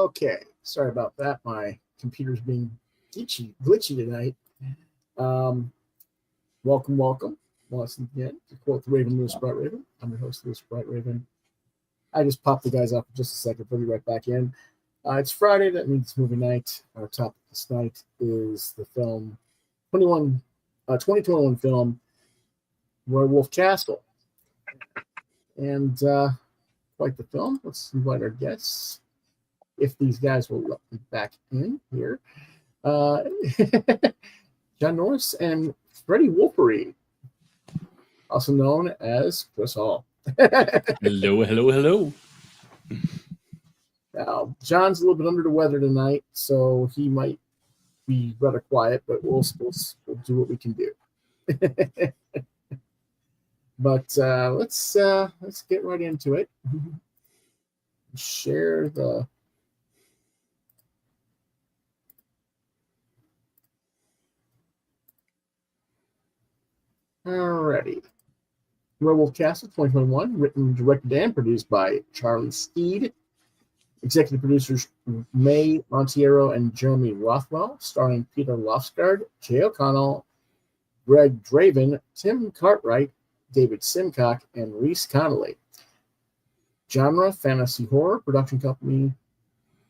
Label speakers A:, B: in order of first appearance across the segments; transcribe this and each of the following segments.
A: Okay, sorry about that. My computer's being glitchy tonight. Welcome. Once again, to Quoth the Raven, Lewis Bright Raven. I'm your host, Lewis Bright Raven. I just popped the guys off for just a second. We'll be right back in. It's Friday. That means it's movie night. Our topic this night is the film 2021 film Werewolf Castle. And quite the film. Let's invite our guests, if these guys will let me back in here. John Norris and Freddie Wolferine, also known as Chris Hall.
B: Hello.
A: Now, John's a little bit under the weather tonight, so he might be rather quiet, but we'll do what we can do. But let's get right into it. Share the. Alrighty. Werewolf Castle 2021, written, directed, and produced by Charlie Steed. Executive producers May Montiero and Jeremy Rothwell, starring Peter Lofsgaard, Jay O'Connell, Greg Draven, Tim Cartwright, David Simcock, and Reese Connolly. Genre, fantasy horror. Production company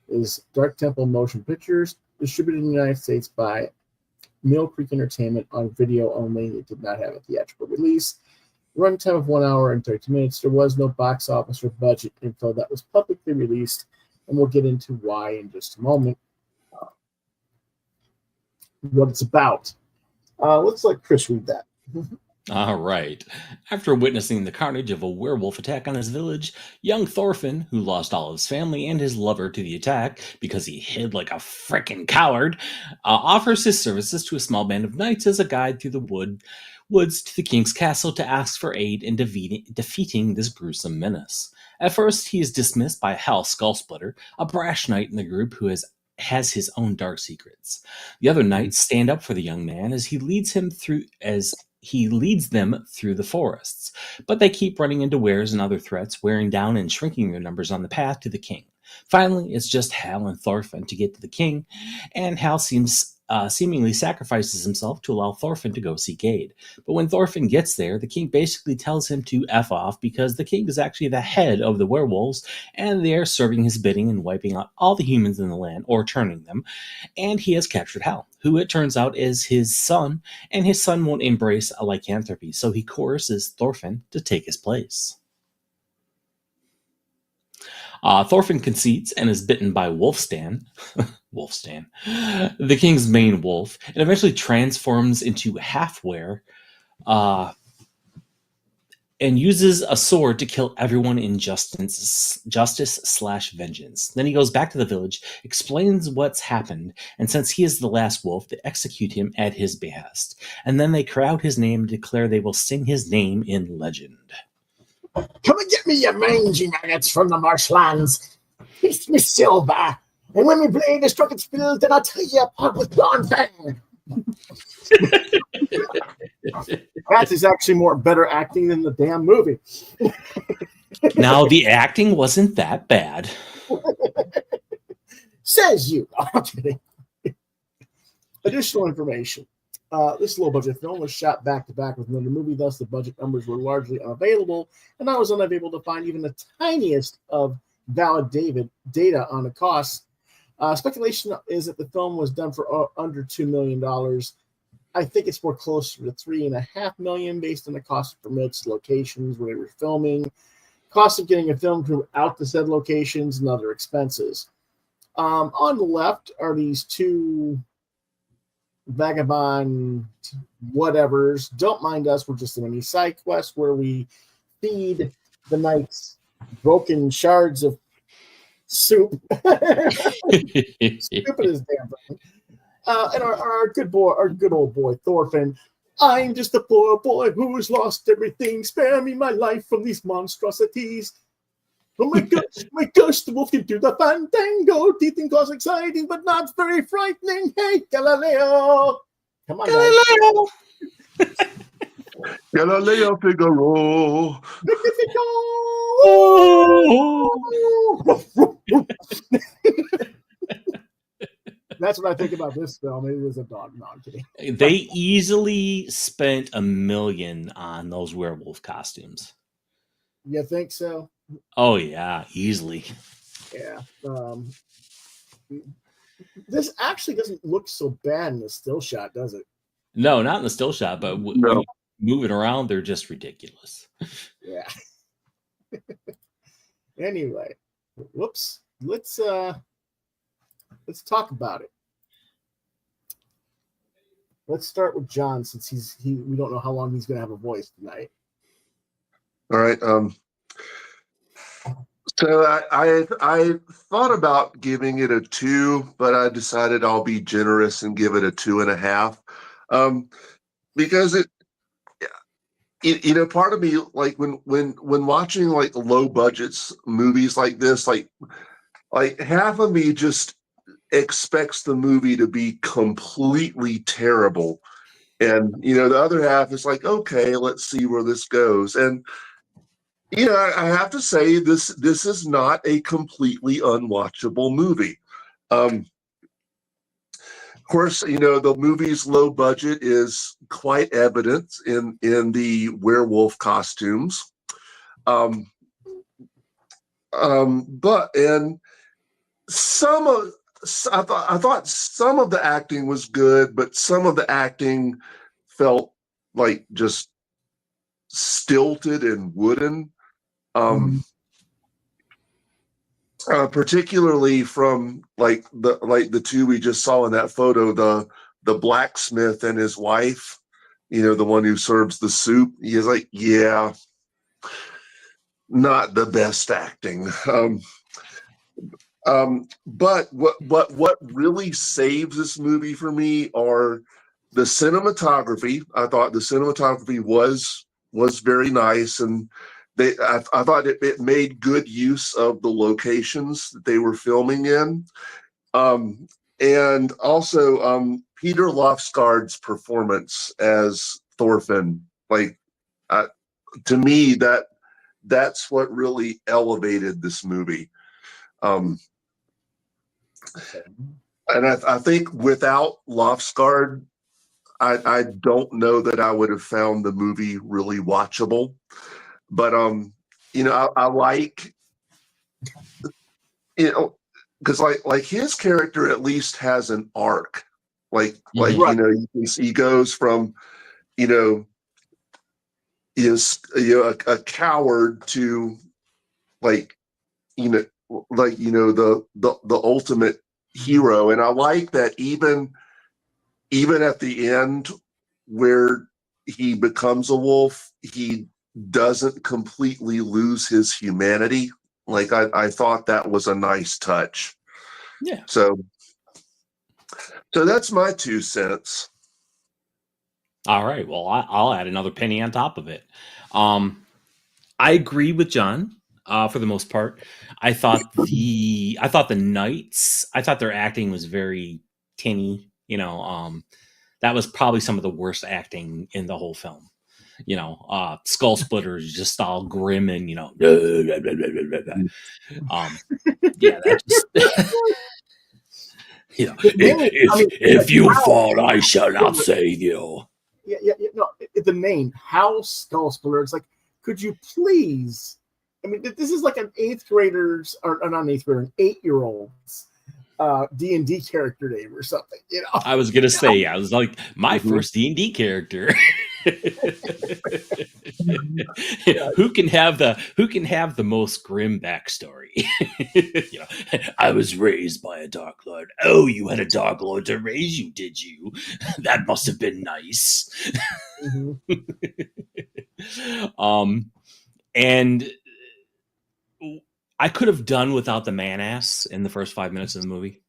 A: is Dark Temple Motion Pictures. Distributed in the United States by Mill Creek Entertainment on video only. It did not have a theatrical release. Runtime of 1 hour and 30 minutes. There was no box office or budget info that was publicly released, and we'll get into why in just a moment. What it's about. Let's let Chris read that.
B: All right. After witnessing the carnage of a werewolf attack on his village, young Thorfinn, who lost all his family and his lover to the attack because he hid like a frickin' coward, offers his services to a small band of knights as a guide through the woods to the king's castle to ask for aid in defeating this gruesome menace. At first, he is dismissed by Hal Skullsplitter, a brash knight in the group who has his own dark secrets. The other knights stand up for the young man as he leads them through the forests, but they keep running into wares and other threats, wearing down and shrinking their numbers on the path to the king. Finally, it's just Hal and Thorfinn to get to the king, and Hal seemingly sacrifices himself to allow Thorfinn to go seek aid. But when Thorfinn gets there, the king basically tells him to F off because the king is actually the head of the werewolves, and they're serving his bidding and wiping out all the humans in the land, or turning them, and he has captured Hal, who it turns out is his son, and his son won't embrace a lycanthropy, so he coerces Thorfinn to take his place. Thorfinn concedes and is bitten by Wolfstan, the king's main wolf, and eventually transforms into half-were, and uses a sword to kill everyone in justice/vengeance. Then he goes back to the village, explains what's happened, and since he is the last wolf, they execute him at his behest. And then they cry out his name and declare they will sing his name in legend.
A: Come and get me your mangy maggots from the marshlands. Taste me silver, and when me blade is struck its bill, then I'll tear you apart with blonde fang. That is actually better acting than the damn movie.
B: Now, the acting wasn't that bad.
A: Says you. I'm kidding. Additional information. This low-budget film was shot back-to-back with another movie, thus the budget numbers were largely unavailable, and I was unable to find even the tiniest of valid data on the costs. Speculation is that the film was done for under $2 million. I think it's more closer to $3.5 million based on the cost of permits, locations where they were filming, cost of getting a film crew out to said locations, and other expenses. On the left are these two vagabond whatevers. Don't mind us, we're just in a side quest where we feed the knights broken shards of soup. Stupid as damn thing. And our good old boy Thorfinn. I'm just a poor boy who has lost everything. Spare me my life from these monstrosities. Oh my gosh, the wolf can do the fandango. Teeth and claws exciting, but not very frightening. Hey, Galileo. Come on,
C: Galileo. Galileo Figaro.
A: Magnifico. That's what I think about this film. It was a dog. No, I'm kidding.
B: They easily spent $1 million on those werewolf costumes.
A: You think so?
B: Oh yeah, easily.
A: Yeah. This actually doesn't look so bad in the still shot, does it?
B: No, not in the still shot, but when you move it around, they're just ridiculous.
A: Yeah. Anyway, whoops. Let's talk about it. Let's start with John, since we don't know how long he's going to have a voice tonight.
C: All right. So I thought about giving it a 2, but I decided I'll be generous and give it a 2.5, because it part of me, like when watching like low budgets movies like this, like half of me just expects the movie to be completely terrible, and the other half is like, okay, let's see where this goes. And I have to say this is not a completely unwatchable movie. Of course, the movie's low budget is quite evident in the werewolf costumes. But I thought some of the acting was good, but some of the acting felt like just stilted and wooden. Particularly from the two we just saw in that photo, the blacksmith and his wife, the one who serves the soup. He's like, yeah, not the best acting. But what really saves this movie for me are the cinematography. I thought the cinematography was very nice, and I thought it made good use of the locations that they were filming in. And also Peter Lofsgaard's performance as Thorfinn, to me, that's what really elevated this movie. And I think without Lofsgaard, I don't know that I would have found the movie really watchable. But I like, because like his character at least has an arc. Right. He goes from a coward to the ultimate hero. And I like that even at the end where he becomes a wolf, he doesn't completely lose his humanity. Like I thought that was a nice touch.
B: Yeah.
C: So that's my 2 cents.
B: All right. Well, I'll add another penny on top of it. I agree with John for the most part. I thought the knights, I thought their acting was very tinny. That was probably some of the worst acting in the whole film. Skull Splitter is just all grim and yeah, that just if you fall, I shall not save you.
A: Yeah. No, the name, how Skull Splitter. It's like, could you please? I mean, this is like an 8th grader's, or not an 8th grader, an 8-year-old's D&D character name or something.
B: I was gonna say, I was like, my first D&D character. Who can have the most grim backstory? I was raised by a Dark Lord. Oh, you had a Dark Lord to raise you, did you? That must have been nice. And I could have done without the man-ass in the first 5 minutes of the movie.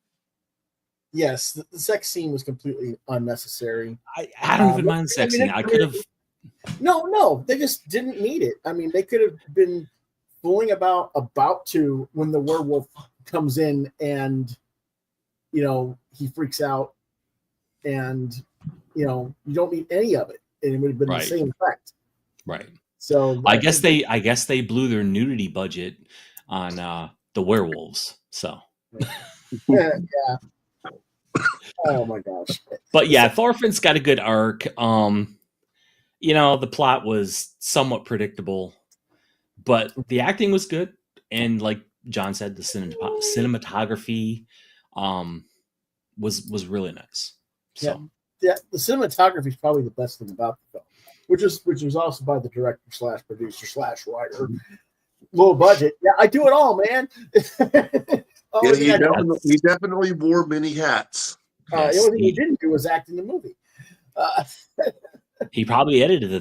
A: Yes, the sex scene was completely unnecessary.
B: I don't even mind the sex scene. I could have.
A: No, they just didn't need it. I mean, they could have been fooling about to when the werewolf comes in and, he freaks out, and, you don't need any of it. And it would have been the same effect.
B: Right.
A: So
B: I guess they blew their nudity budget on the werewolves. So,
A: Yeah. Oh my gosh.
B: but yeah, Thorfinn's got a good arc. The plot was somewhat predictable, but the acting was good, and like John said, the cinematography was really nice. So
A: yeah, the cinematography is probably the best thing about the film, which was also by the director / producer / writer. Low budget. Yeah, I do it all, man.
C: He definitely wore many hats.
A: The only thing he didn't do was act in the movie.
B: He probably edited the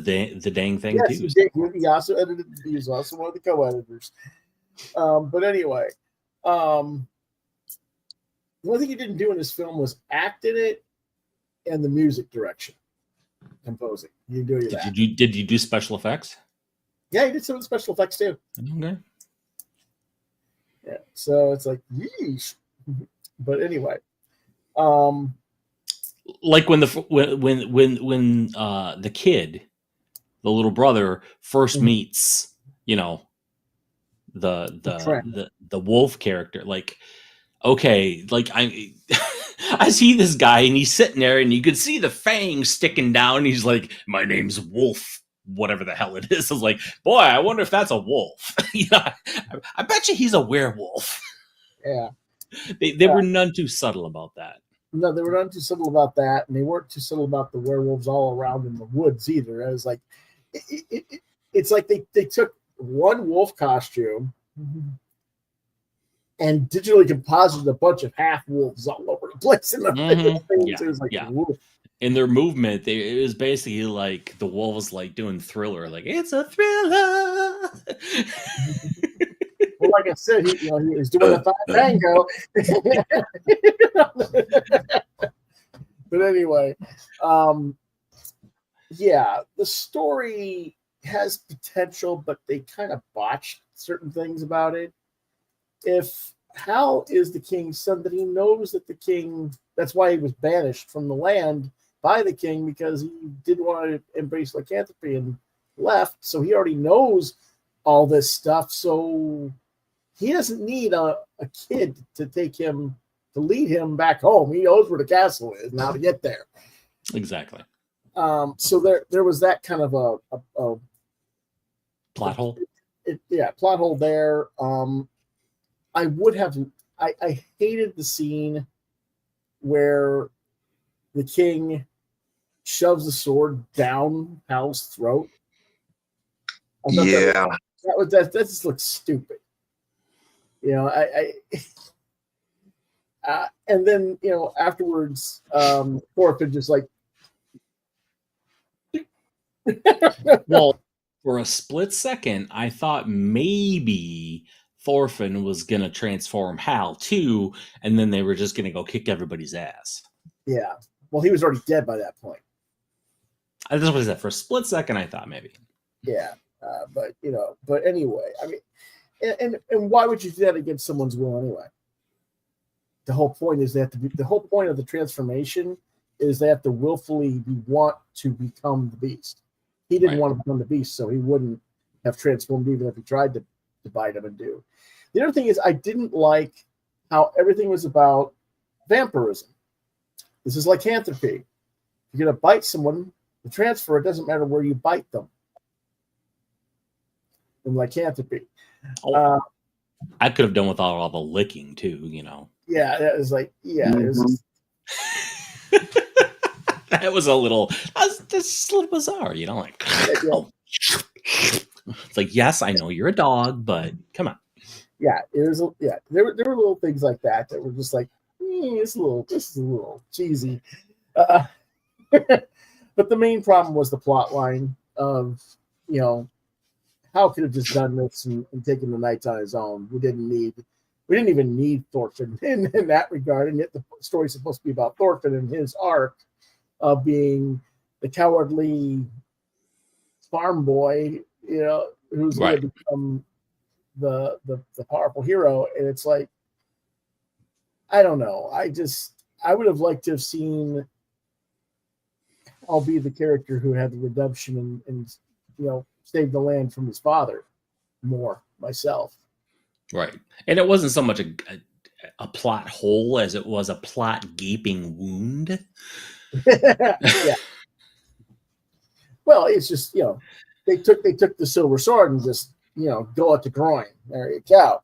B: dang thing too.
A: Yes, he did. He also edited. He was also one of the co-editors. But anyway, the only thing he didn't do in this film was act in it and the music direction, composing. He didn't do any of that.
B: Did you do special effects?
A: Yeah, he did some of the special effects too.
B: Okay.
A: Yeah, so it's like, yeesh. But anyway,
B: like when the kid, the little brother, first meets, the wolf character, like, okay, like I see this guy and he's sitting there and you could see the fangs sticking down. And he's like, my name's Wolf, whatever the hell it is. I was like, boy, I wonder if that's a wolf. I bet you he's a werewolf.
A: Yeah.
B: They were none too subtle about that.
A: No, they were not too subtle about that, and they weren't too subtle about the werewolves all around in the woods either. It was like, it's like they took one wolf costume and digitally composited a bunch of half wolves all over the place in the thing.
B: Yeah,
A: so it was like, woof.
B: In their movement, it was basically like the wolf was like doing Thriller, like it's a thriller.
A: Well, like I said, he was doing a tango. But anyway, yeah, the story has potential, but they kind of botched certain things about it. If Hal is the king's son, then he knows that the king, that's why he was banished from the land by the king, because he didn't want to embrace lycanthropy and left. So he already knows all this stuff. So he doesn't need a kid to take him, to lead him back home. He knows where the castle is now to get there.
B: Exactly.
A: So there was that kind of a
B: plot hole.
A: Plot hole there. I hated the scene where the king shoves the sword down Hal's throat.
C: Yeah.
A: That just looks stupid. And then, afterwards, Thorfinn just like.
B: Well, for a split second, I thought maybe Thorfinn was going to transform Hal too, and then they were just going to go kick everybody's ass.
A: Yeah. Well, he was already dead by that point.
B: This was that for a split second, I thought maybe.
A: Yeah. But anyway, I mean, and why would you do that against someone's will anyway? The whole point is the whole point of the transformation is they have to willfully want to become the beast. He didn't want to become the beast, so he wouldn't have transformed even if he tried to bite him and do. The other thing is I didn't like how everything was about vampirism. This is lycanthropy. If you're going to bite someone, the transfer, it doesn't matter where you bite them. In lycanthropy.
B: I could have done with all the licking too,
A: Yeah, it was like, it was
B: that was a little, that's a little bizarre, like, it's like, yes, I know you're a dog, but come on.
A: Yeah, it was, there were little things like that were just like, this is a little cheesy. But the main problem was the plot line of, Hal could have just done this and taken the knights on his own. We didn't even need Thorfinn in that regard. And yet the story's supposed to be about Thorfinn and his arc of being the cowardly farm boy, who's going to become the powerful hero. And it's like, I don't know. I would have liked to have seen I'll be the character who had the redemption and saved the land from his father more myself.
B: Right. And it wasn't so much a plot hole as it was a plot gaping wound.
A: Yeah. Well, it's just, they took the silver sword and just, go at the groin. There you go.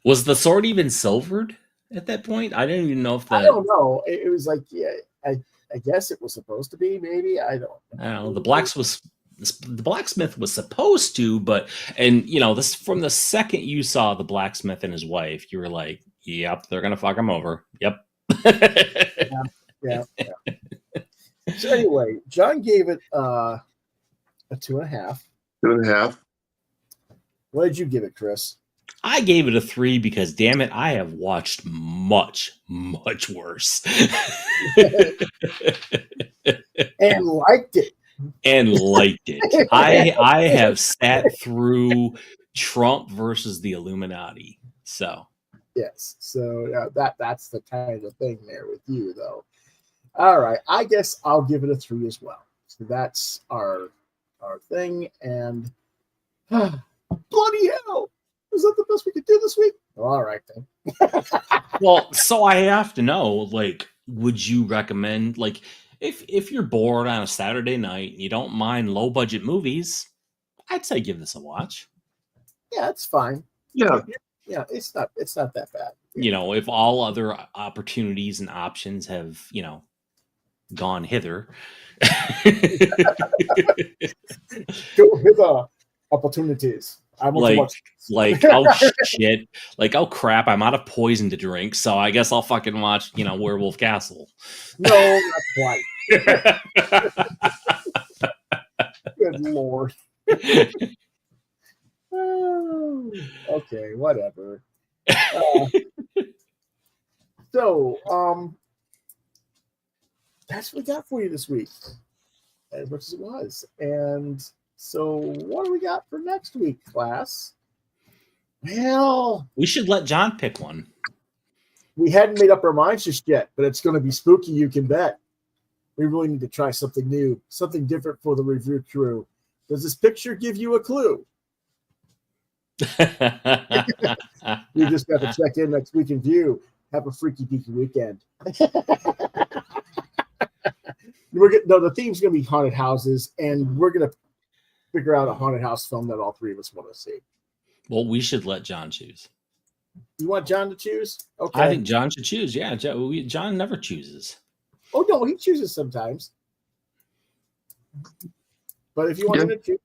B: Was the sword even silvered at that point? I didn't even know if
A: I don't know. It was like, yeah, I guess it was supposed to be. Maybe I don't
B: know. The blacksmith was supposed to, but this from the second you saw the blacksmith and his wife, you were like, "Yep, they're gonna fuck him over." Yep.
A: Yeah. So anyway, John gave it a 2.5.
C: 2.5.
A: What did you give it, Chris?
B: I gave it a 3 because, damn it, I have watched much, much worse.
A: And liked it.
B: I have sat through Trump versus the Illuminati. So
A: yes, so that's the kind of thing there with you, though. All right, I guess I'll give it a 3 as well. So that's our thing, and bloody hell, is that the best we could do this week? All right then.
B: Well, so I have to know, like, would you recommend, like, if you're bored on a Saturday night and you don't mind low budget movies, I'd say give this a watch.
A: Yeah, it's fine.
C: Yeah,
A: it's not that bad.
B: If all other opportunities and options have gone hither.
A: Go hither, opportunities. I want to watch.
B: Oh shit! Oh crap! I'm out of poison to drink, so I guess I'll fucking watch Werewolf Castle.
A: No, not quite. Good lord. Oh, okay, whatever. So, that's what we got for you this week, as much as it was. And so, what do we got for next week, class? Well,
B: we should let John pick one.
A: We hadn't made up our minds just yet, but it's going to be spooky, you can bet. We really need to try something new, something different for the review crew. Does this picture give you a clue? We just got to check in next week in view. Have a freaky deaky weekend. The theme's going to be haunted houses, and we're going to figure out a haunted house film that all three of us want to see.
B: Well, we should let John choose.
A: You want John to choose? Okay.
B: I think John should choose. Yeah, John never chooses.
A: Oh, no, he chooses sometimes. But if you want him to choose,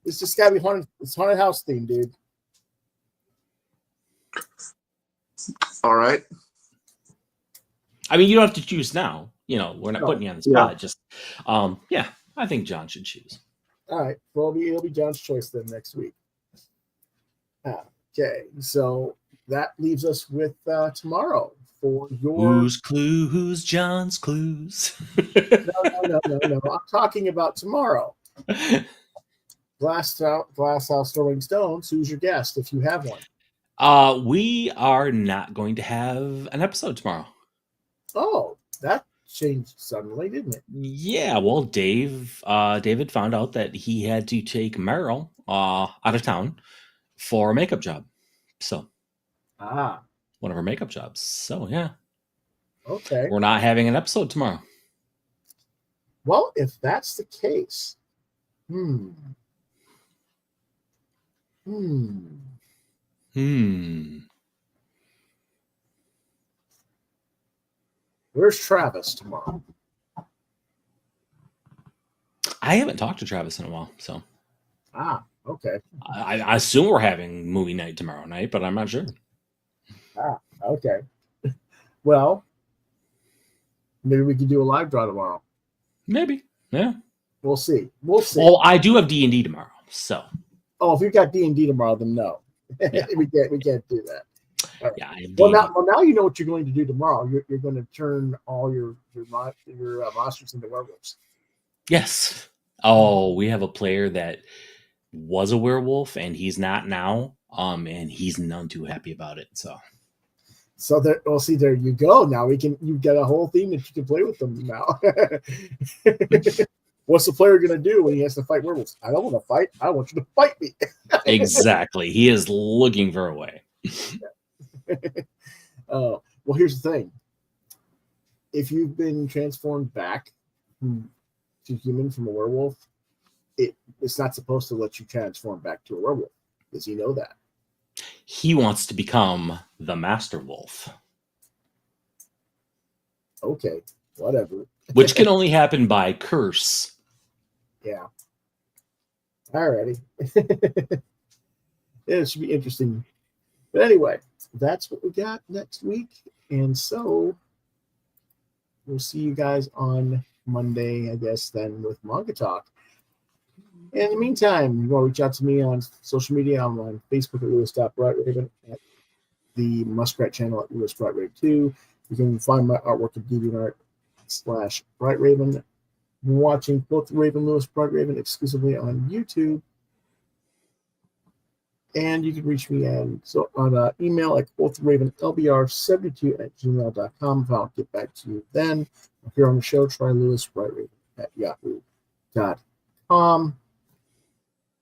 A: it's just got to be haunted. It's haunted house theme, dude.
C: All right.
B: I mean, you don't have to choose now. We're not putting you on the spot. Yeah. Just, I think John should choose.
A: All right. Well, it'll be John's choice then next week. Okay. So that leaves us with tomorrow for your...
B: Who's John's clues?
A: No. I'm talking about tomorrow. Glass House Rolling Stones. Who's your guest if you have one?
B: We are not going to have an episode tomorrow.
A: Oh, that changed suddenly, didn't it?
B: Yeah, well, David found out that he had to take Meryl out of town for a makeup job. So, one of her makeup jobs. So, yeah.
A: Okay.
B: We're not having an episode tomorrow.
A: Well, if that's the case, Where's Travis tomorrow?
B: I haven't talked to Travis in a while, so.
A: Okay.
B: I assume we're having movie night tomorrow night, but I'm not sure.
A: Okay. Well, maybe we could do a live draw tomorrow.
B: Maybe. Yeah.
A: We'll see.
B: Well, I do have D&D tomorrow, so.
A: Oh, if you've got D&D tomorrow, then no. Yeah. we can't do that. Right.
B: Yeah.
A: Well, now you know what you're going to do tomorrow. You're going to turn all your monsters into werewolves.
B: Yes. Oh, we have a player that was a werewolf and he's not now. And he's none too happy about it. So
A: there. Well, see, there you go. Now you've got a whole theme that you can play with them now. What's the player going to do when he has to fight werewolves? I don't want to fight. I want you to fight me.
B: Exactly. He is looking for a way.
A: Well, here's the thing. If you've been transformed back to human from a werewolf, it's not supposed to let you transform back to a werewolf. Does he know that?
B: He wants to become the Master Wolf.
A: Okay, whatever.
B: Which can only happen by curse.
A: Yeah. Alrighty. It should be interesting. But anyway, that's what we got next week. And so we'll see you guys on Monday, I guess, then with Manga Talk. In the meantime, you want to reach out to me on social media. I'm on Facebook at Lewis.BrightRaven, at the Muskrat channel at LewisBrightRaven2. You can find my artwork at DeviantArt/BrightRaven. I'm watching Quoth Raven, Lewis Brightraven exclusively on YouTube. And you can reach me on email at quothravenlbr72@gmail.com. If I'll get back to you then. Here on the show, try Lewis Brightraven at yahoo.com.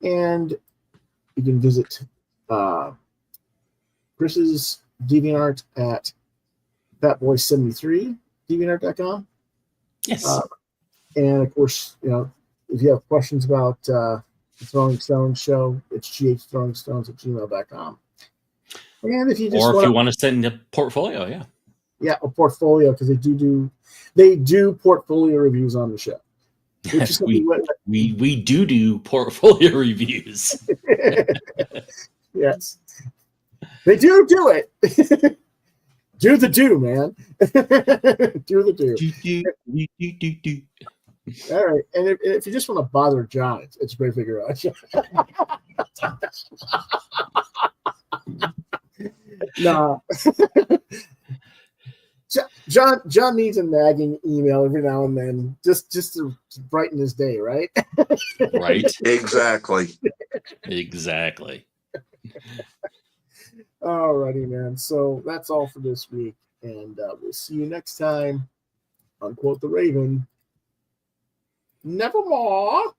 A: And you can visit Chris's DeviantArt at fatboy73, DeviantArt.com.
B: Yes.
A: And of course, if you have questions about the Throwing Stones show, it's ghthrowingstones@gmail.com. And if you just
B: if you want to send a portfolio, yeah.
A: Yeah, a portfolio, because they do portfolio reviews on the show.
B: Yes, we do portfolio reviews.
A: Yes. They do it. Do the do, man. Do the do.
B: Do.
A: All right. And if you just want to bother John, it's a great figure out. No. John needs a nagging email every now and then, just to brighten his day, right?
B: Right.
C: Exactly.
A: All righty, man. So that's all for this week, and we'll see you next time on Quote the Raven. Nevermore.